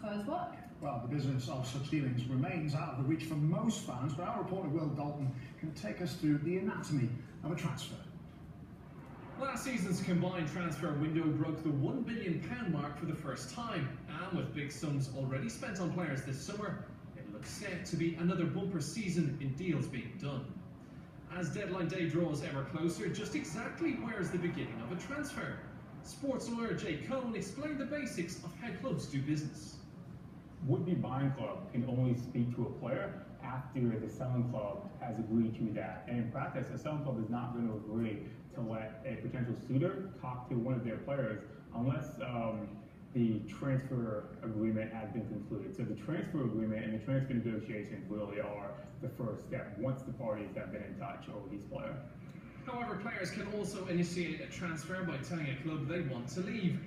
transfers work? Well, the business of such dealings remains out of the reach for most fans, but our reporter Will Dalton can take us through the anatomy of a transfer. Last season's combined transfer window broke the £1 billion mark for the first time, and with big sums already spent on players this summer, it looks set to be another bumper season in deals being done. As deadline day draws ever closer, just exactly where is the beginning of a transfer? Sports lawyer Cohen explained the basics of how clubs do business. Would-be buying club can only speak to a player after the selling club has agreed to that. And in practice, a selling club is not going to agree to let a potential suitor talk to one of their players unless the transfer agreement has been concluded. So the transfer agreement and the transfer negotiations really are the first step once the parties have been in touch over these players. However, players can also initiate a transfer by telling a club they want to leave.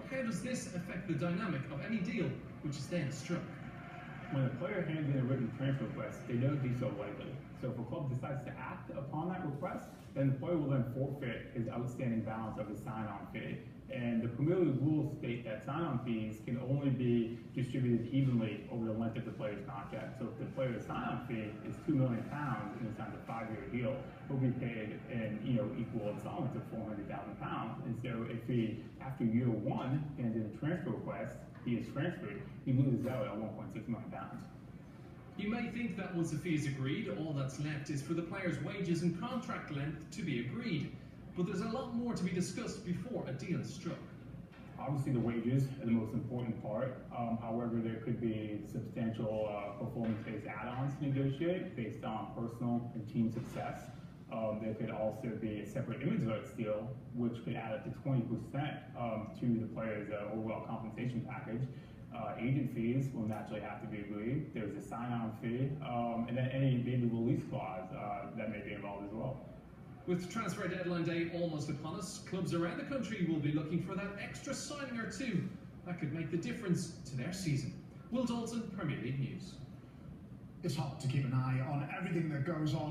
How does this affect the dynamic of any deal which is then struck? When a player hands in a written transfer request, they don't do so lightly. So if a club decides to act upon that request, then the player will then forfeit his outstanding balance of his sign-on fee. And the Premier League rules state that sign-on fees can only be distributed evenly over the length of the player's contract. So if the player's sign-on fee is £2 million and he signs a 5-year deal, he'll be paid in equal installments of £400,000. And so if he, after year one, hands in a transfer request, he is transferred, he loses out at £1.6 million. You may think that once a fee is agreed, all that's left is for the player's wages and contract length to be agreed. But there's a lot more to be discussed before a deal is struck. Obviously, the wages are the most important part. However, there could be substantial performance-based add-ons to negotiate based on personal and team success. There could also be a separate image rights deal, which could add up to 20% to the player's overall compensation package. Agent fees will naturally have to be agreed. There's a sign-on fee, and then any maybe release clause that may be involved as well. With transfer deadline day almost upon us, clubs around the country will be looking for that extra signing or two that could make the difference to their season. Will Dalton, Premier League News. It's hard to keep an eye on everything that goes on